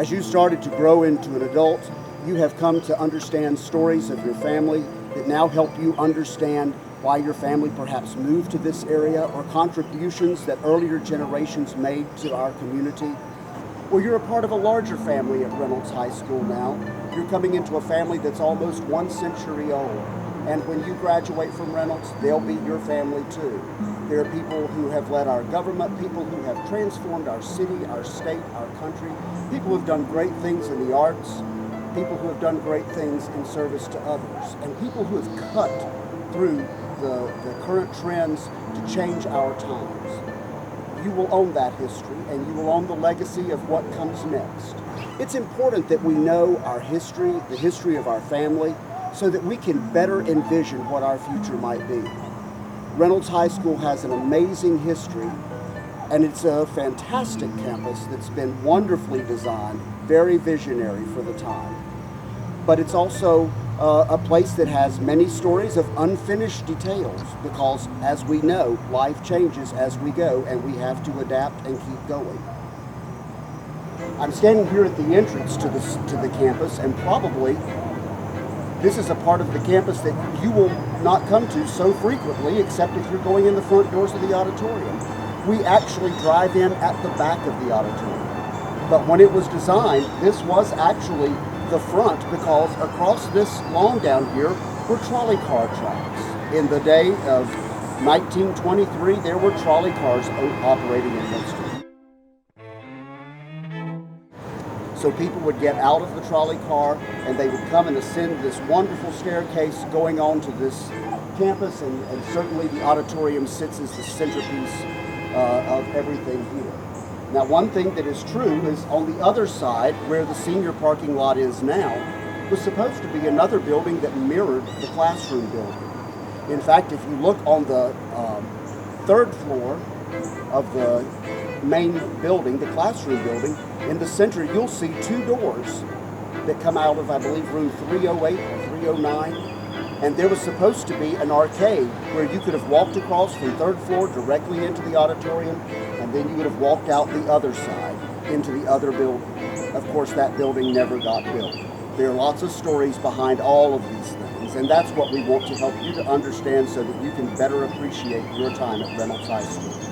As you started to grow into an adult, you have come to understand stories of your family that now help you understand why your family perhaps moved to this area, or contributions that earlier generations made to our community. Or you're a part of a larger family at Reynolds High School now. You're coming into a family that's almost 1 century old. And when you graduate from Reynolds, they'll be your family too. There are people who have led our government, people who have transformed our city, our state, our country, people who have done great things in the arts, people who have done great things in service to others, and people who have cut through the current trends to change our times. You will own that history, and you will own the legacy of what comes next. It's important that we know our history, the history of our family, so that we can better envision what our future might be. Reynolds High School has an amazing history, and it's a fantastic campus that's been wonderfully designed, very visionary for the time. But it's also a place that has many stories of unfinished details, because, as we know, life changes as we go, and we have to adapt and keep going. I'm standing here at the entrance to the campus, and probably this is a part of the campus that you will not come to so frequently, except if you're going in the front doors of the auditorium. We actually drive in at the back of the auditorium. But when it was designed, this was actually the front, because across this lawn down here were trolley car tracks. In the day of 1923, there were trolley cars operating in Winston. So people would get out of the trolley car and they would come and ascend this wonderful staircase going on to this campus, and certainly the auditorium sits as the centerpiece of everything here. Now, one thing that is true is on the other side, where the senior parking lot is now, was supposed to be another building that mirrored the classroom building. In fact, if you look on the third floor of the main building, the classroom building, in the center you'll see 2 doors that come out of, I believe, room 308 or 309. And there was supposed to be an arcade where you could have walked across from 3rd floor directly into the auditorium, and then you would have walked out the other side into the other building. Of course, that building never got built. There are lots of stories behind all of these things, and that's what we want to help you to understand so that you can better appreciate your time at Reynolds High School.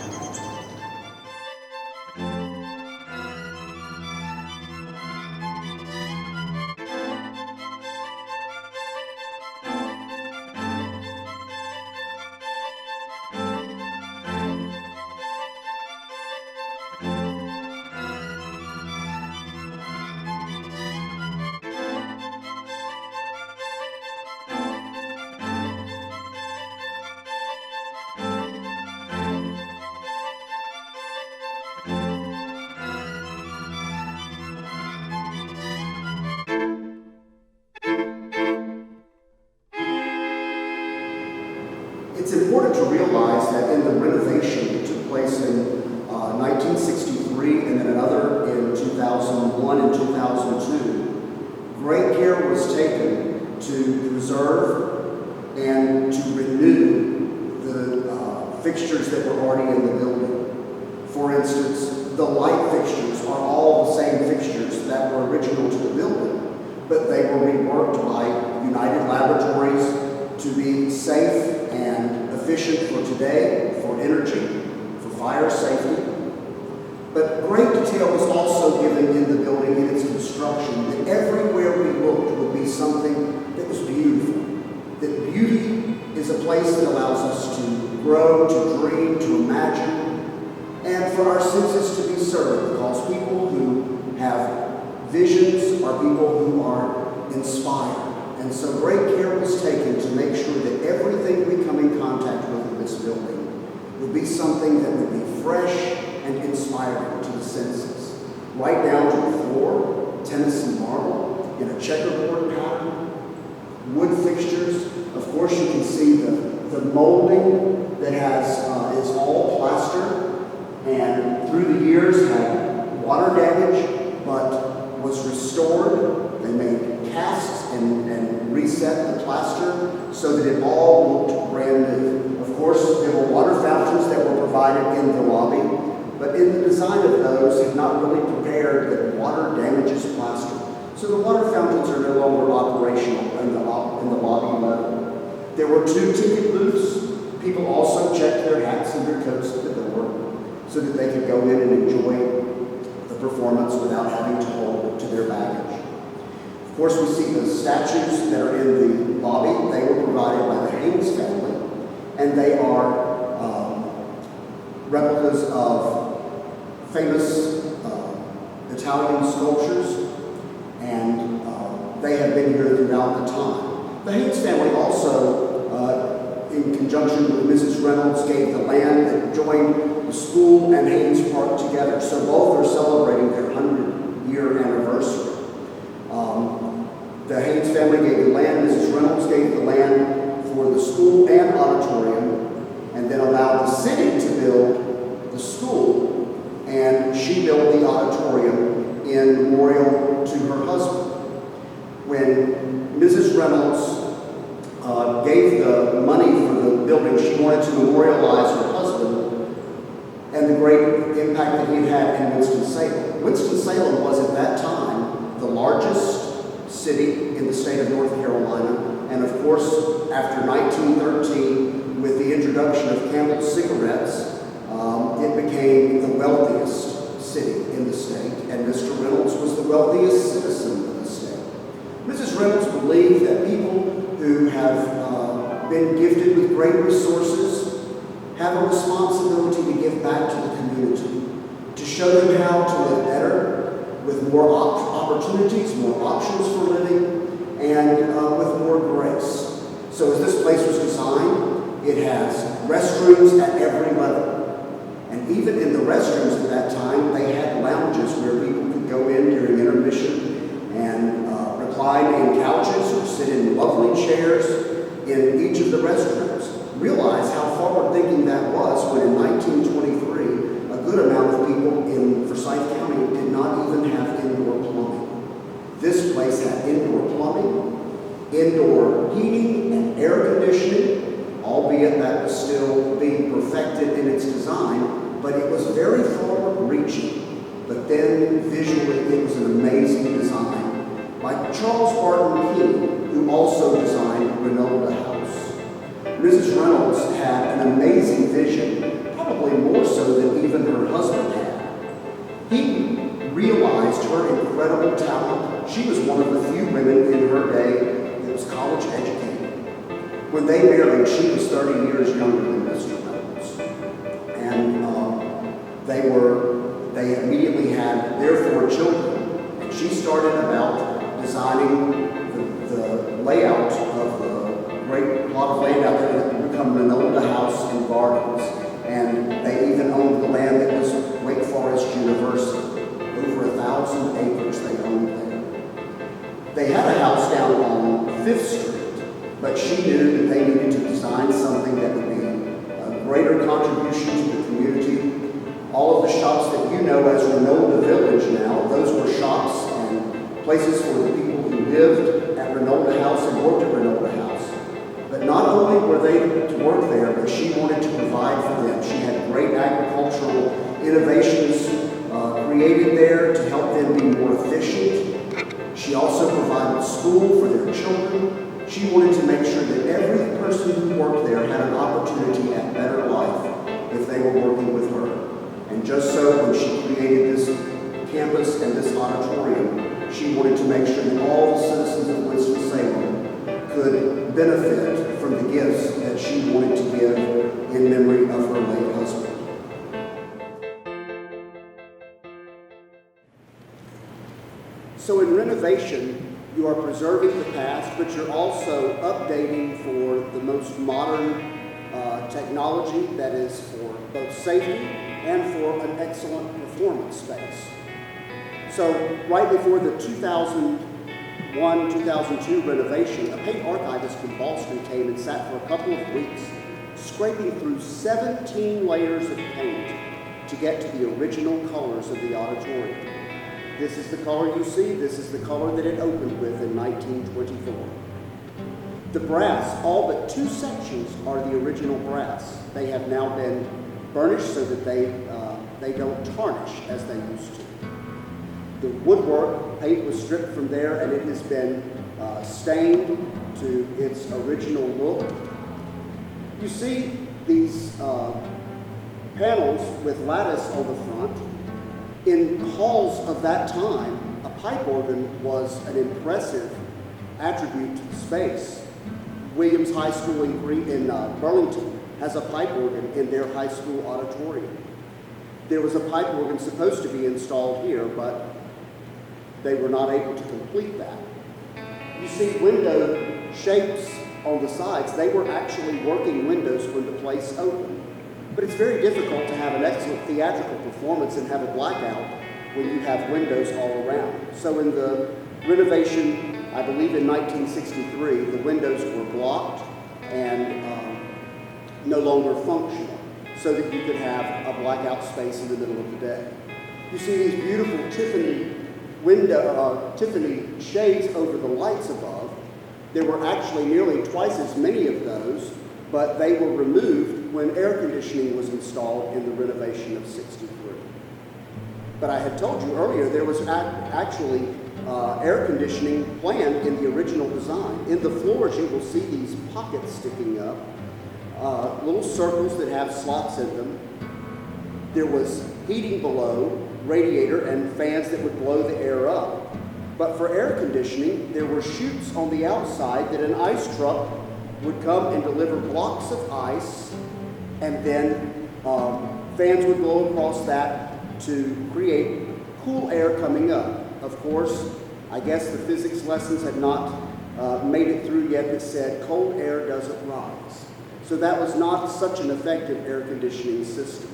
It's important to realize that in the renovation that took place in 1963 and then another in 2001 and 2002, great care was taken to preserve and to renew the fixtures that were already in the building. For instance, the light fixtures are all the same fixtures that were original to the building, but they were reworked by United Laboratories to be safe and efficient for today, for energy, for fire safety. But great detail was also given in the building in its construction, that everywhere we looked would be something that was beautiful. That beauty is a place that allows us to grow, to dream, to imagine, and for our senses to be served, because people who have visions are people who are inspired. And so great care was taken to make sure that everything we come in contact with in this building would be something that would be fresh and inspiring to the senses. Right down to the floor, Tennessee marble in a checkerboard pattern, wood fixtures. Of course, you can see the molding that is all plaster, and through the years had water damage, but was restored. They made casts and reset the plaster so that it all looked brand new. Of course, there were water fountains that were provided in the lobby, but in the design of those, had not really prepared that water water damages plaster. So the water fountains are no longer operational in the lobby level. There were 2 ticket booths. People also checked their hats and their coats at the door so that they could go in and enjoy the performance without having to hold to their baggage. Of course, we see the statues that are in the lobby. They were provided by the Haynes family, and they are replicas of famous Italian sculptures, and they have been here throughout the time. The Haynes family also, in conjunction with Mrs. Reynolds, gave the land that joined the school and Haynes Park together. So both are celebrating their 100-year anniversary. The Haynes family gave the land, Mrs. Reynolds gave the land for the school and auditorium, and then allowed the city to build the school, and she built the auditorium in memorial to her husband. When Mrs. Reynolds gave the money for the building, she wanted to memorialize her husband and the great impact that he had in Winston-Salem. Winston-Salem was at that time the largest city in the state of North Carolina, and of course, after 1913, with the introduction of Camel cigarettes, it became the wealthiest city in the state, and Mr. Reynolds was the wealthiest citizen of the state. Mrs. Reynolds believed that people who have been gifted with great resources have a responsibility to give back to the community, to show them how to live better, with more opportunities, more options for living, and with more grace. So as this place was designed, it has restrooms at every level. And even in the restrooms at that time, they had lounges where people could go in during intermission and recline in couches or sit in lovely chairs in each of the restrooms. Realize how forward-thinking that was when in 1923, a good amount of people in Forsyth County did not even have indoor plumbing. This place had indoor plumbing, indoor heating and air conditioning, albeit that was still being perfected in its design, but it was very forward-reaching. But then visually it was an amazing design by Charles Barton King, who also designed Reynolds House. Mrs. Reynolds had an amazing vision, probably more so than even her husband had. He realized her incredible talent. She was one of the few women in her day that was college educated. When they married, she was 30 years younger than Mr. Reynolds. And they immediately had their 4 children. And she started about designing the layout of the great plot of land out there that would become Reynolds House and Gardens. And they even owned the land that was Wake Forest University. Over 1,000 acres they owned there. They had a house down on 5th Street, but she knew that they needed to design something that would be a greater contribution to the community. All of the shops that you know as Reynolds Village now, those were shops and places for the people who lived at Reynolds House and worked at Reynolds House. But not only were they to work there, but she wanted to provide for them. She had great agricultural innovations created there to help them be more efficient. She also provided school for their children. She wanted to make sure that every person who worked there had an opportunity at better life if they were working with her. And just so when she created this campus and this auditorium, she wanted to make sure that all the citizens of Winston-Salem could benefit from the gifts that she wanted to give in memory of her late husband. So in renovation, you are preserving the past, but you're also updating for the most modern technology that is for both safety and for an excellent performance space. So right before the 2001-2002 renovation, a paint archivist from Boston came and sat for a couple of weeks, scraping through 17 layers of paint to get to the original colors of the auditorium. This is the color you see. This is the color that it opened with in 1924. The brass, all but 2 sections are the original brass. They have now been burnished so that they don't tarnish as they used to. The woodwork, paint was stripped from there, and it has been stained to its original look. You see these panels with lattice on the front. In halls of that time, a pipe organ was an impressive attribute to the space. Williams High School in Burlington has a pipe organ in their high school auditorium. There was a pipe organ supposed to be installed here, but they were not able to complete that. You see window shapes on the sides. They were actually working windows when the place opened. But it's very difficult to have an excellent theatrical performance and have a blackout when you have windows all around. So in the renovation, I believe in 1963, the windows were blocked and no longer functional, so that you could have a blackout space in the middle of the day. You see these beautiful Tiffany Tiffany shades over the lights above. There were actually nearly twice as many of those, but they were removed when air conditioning was installed in the renovation of '63. But I had told you earlier there was actually air conditioning planned in the original design. In the floors you will see these pockets sticking up, little circles that have slots in them. There was heating below, radiator and fans that would blow the air up. But for air conditioning, there were chutes on the outside that an ice truck would come and deliver blocks of ice, and then fans would blow across that to create cool air coming up. Of course, I guess the physics lessons had not made it through yet that said cold air doesn't rise. So that was not such an effective air conditioning system.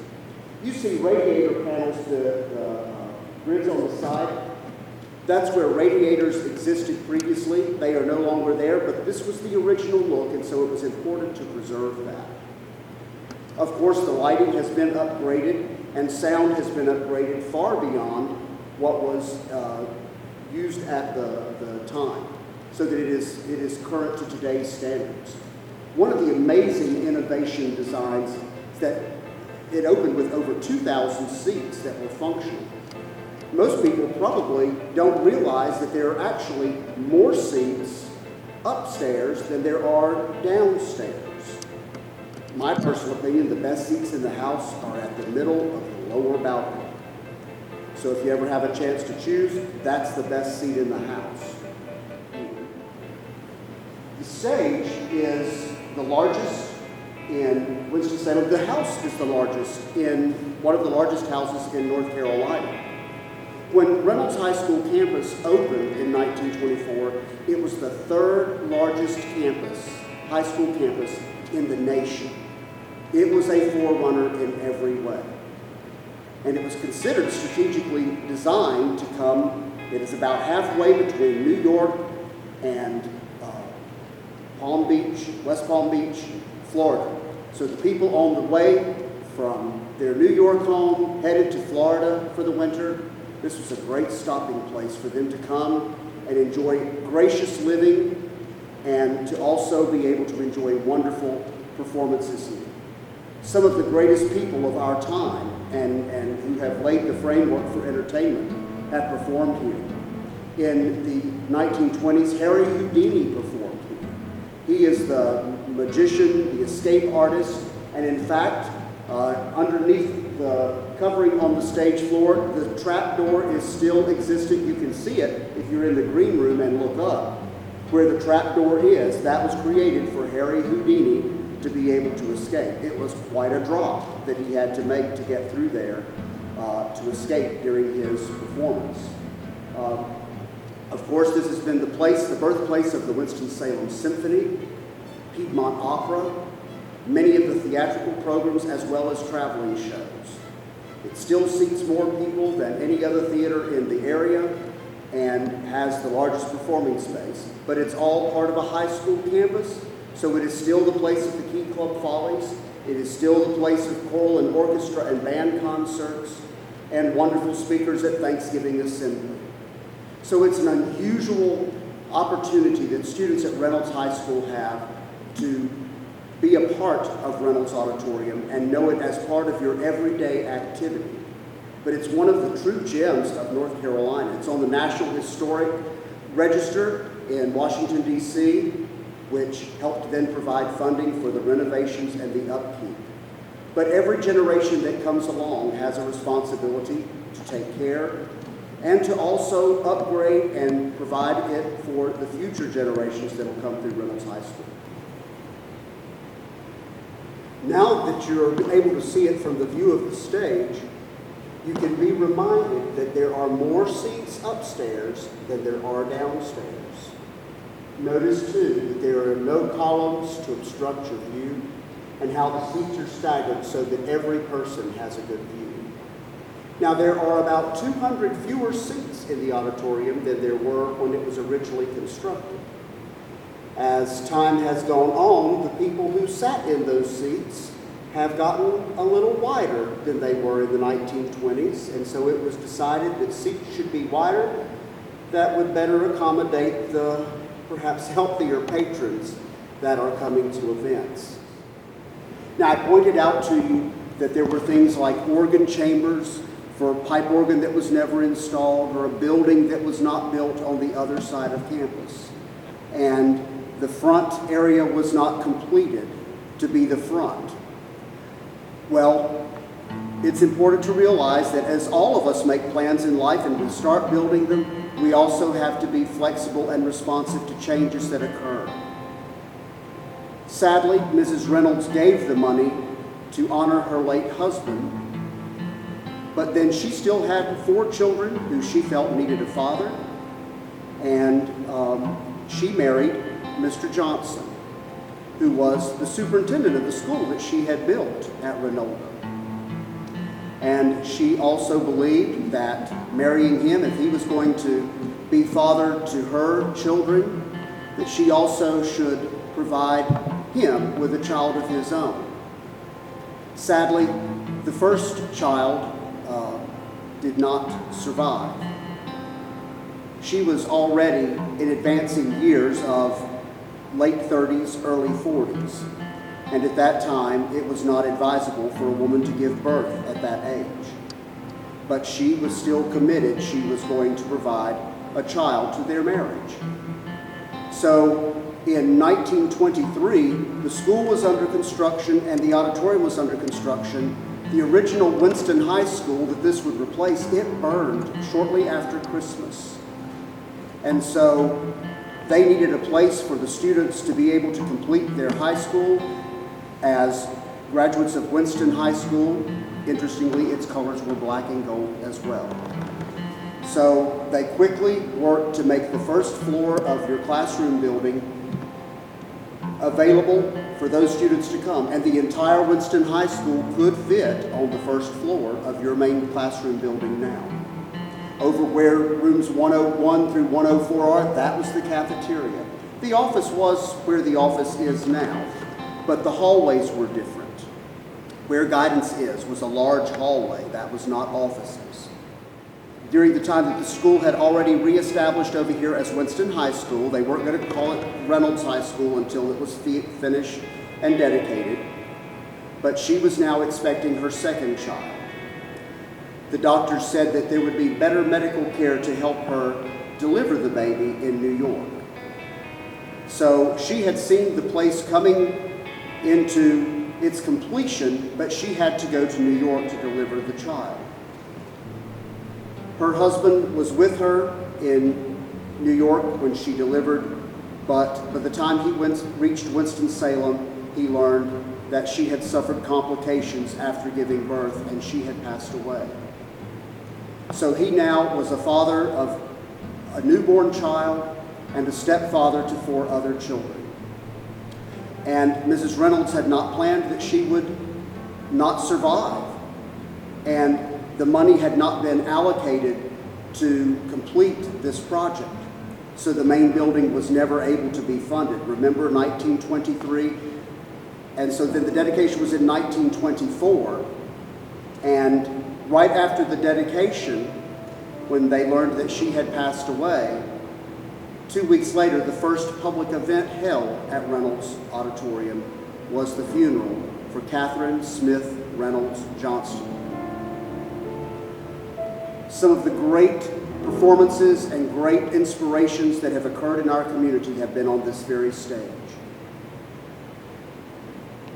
You see radiator panels, the grids on the side. That's where radiators existed previously. They are no longer there, but this was the original look, and so it was important to preserve that. Of course, the lighting has been upgraded, and sound has been upgraded far beyond what was used at the time, so that it is current to today's standards. One of the amazing innovation designs is that it opened with over 2,000 seats that were functional. Most people probably don't realize that there are actually more seats upstairs than there are downstairs. My personal opinion, the best seats in the house are at the middle of the lower balcony. So if you ever have a chance to choose, that's the best seat in the house. The stage is the largest in Winston-Salem. The house is the largest in one of the largest houses in North Carolina. When Reynolds High School campus opened in 1924, it was the third largest campus, high school campus, in the nation. It was a forerunner in every way. And it was considered strategically designed to come, it is about halfway between New York and Palm Beach, West Palm Beach, Florida. So the people on the way from their New York home headed to Florida for the winter, this was a great stopping place for them to come and enjoy gracious living and to also be able to enjoy wonderful performances here. Some of the greatest people of our time and who have laid the framework for entertainment have performed here. In the 1920s, Harry Houdini performed here. He is the magician, the escape artist, and in fact, underneath the covering on the stage floor, the trap door is still existent. You can see it if you're in the green room and look up. Where the trap door is, that was created for Harry Houdini to be able to escape. It was quite a drop that he had to make to get through there to escape during his performance. Of course, this has been the birthplace of the Winston-Salem Symphony, Piedmont Opera, many of the theatrical programs, as well as traveling shows. It still seats more people than any other theater in the area and has the largest performing space, but it's all part of a high school campus, so it is still the place of the Key Club Follies. It is still the place of choral and orchestra and band concerts and wonderful speakers at Thanksgiving Assembly. So it's an unusual opportunity that students at Reynolds High School have to be a part of Reynolds Auditorium and know it as part of your everyday activity. but it's one of the true gems of North Carolina. It's on the National Historic Register in Washington, D.C., which helped then provide funding for the renovations and the upkeep. But every generation that comes along has a responsibility to take care and to also upgrade and provide it for the future generations that will come through Reynolds High School. Now that you're able to see it from the view of the stage, you can be reminded that there are more seats upstairs than there are downstairs. Notice, too, that there are no columns to obstruct your view and how the seats are staggered so that every person has a good view. Now, there are about 200 fewer seats in the auditorium than there were when it was originally constructed. As time has gone on, the people who sat in those seats have gotten a little wider than they were in the 1920s, and so it was decided that seats should be wider that would better accommodate the perhaps healthier patrons that are coming to events. Now, I pointed out to you that there were things like organ chambers for a pipe organ that was never installed, or a building that was not built on the other side of campus. And the front area was not completed to be the front. Well, it's important to realize that as all of us make plans in life and we start building them, we also have to be flexible and responsive to changes that occur. Sadly, Mrs. Reynolds gave the money to honor her late husband, but then she still had 4 children who she felt needed a father, and she married Mr. Johnston, who was the superintendent of the school that she had built at Reynolds. And she also believed that marrying him, if he was going to be father to her children, that she also should provide him with a child of his own. Sadly, the first child did not survive. She was already in advancing years of late 30s, early 40s. And at that time, it was not advisable for a woman to give birth at that age. But she was still committed. She was going to provide a child to their marriage. So in 1923, the school was under construction and the auditorium was under construction. The original Winston High School that this would replace, it burned shortly after Christmas. And so they needed a place for the students to be able to complete their high school as graduates of Winston High School. Interestingly, its colors were black and gold as well. So they quickly worked to make the first floor of your classroom building available for those students to come. And the entire Winston High School could fit on the first floor of your main classroom building now. Over where rooms 101 through 104 are, that was the cafeteria. The office was where the office is now, but the hallways were different. Where guidance is was a large hallway. That was not offices. During the time that the school had already reestablished over here as Winston High School, they weren't going to call it Reynolds High School until it was finished and dedicated, but she was now expecting her second child. The doctors said that there would be better medical care to help her deliver the baby in New York. So she had seen the place coming into its completion, but she had to go to New York to deliver the child. Her husband was with her in New York when she delivered, but by the time he reached Winston-Salem, he learned that she had suffered complications after giving birth and she had passed away. So he now was a father of a newborn child and a stepfather to 4 other children. And Mrs. Reynolds had not planned that she would not survive. And the money had not been allocated to complete this project. So the main building was never able to be funded. Remember 1923? And so then the dedication was in 1924. And right after the dedication, when they learned that she had passed away, 2 weeks later, the first public event held at Reynolds Auditorium was the funeral for Katherine Smith Reynolds Johnston. Some of the great performances and great inspirations that have occurred in our community have been on this very stage.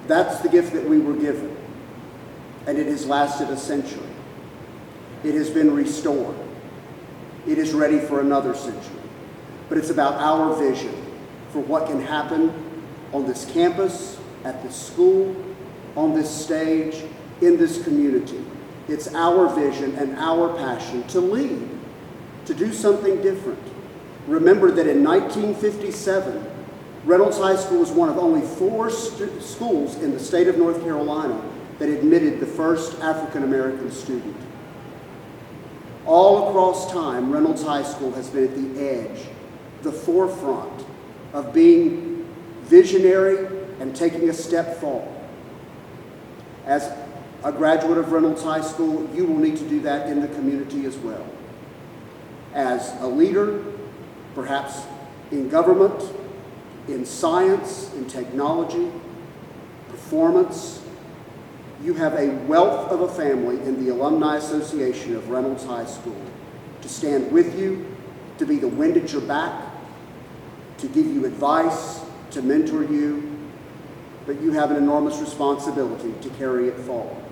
That's the gift that we were given, and it has lasted a century. It has been restored. It is ready for another century. But it's about our vision for what can happen on this campus, at this school, on this stage, in this community. It's our vision and our passion to lead, to do something different. Remember that in 1957, Reynolds High School was one of only 4 schools in the state of North Carolina that admitted the first African American student. All across time, Reynolds High School has been at the edge, the forefront of being visionary and taking a step forward. As a graduate of Reynolds High School, you will need to do that in the community as well. As a leader, perhaps in government, in science, in technology, performance, you have a wealth of a family in the Alumni Association of Reynolds High School to stand with you, to be the wind at your back, to give you advice, to mentor you, but you have an enormous responsibility to carry it forward.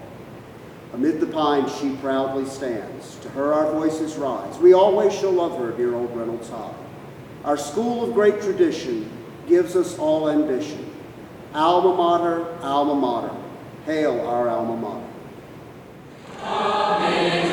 Amid the pines she proudly stands. To her our voices rise. We always shall love her, dear old Reynolds High. Our school of great tradition gives us all ambition. Alma mater, alma mater. Hail our alma mater. Amen.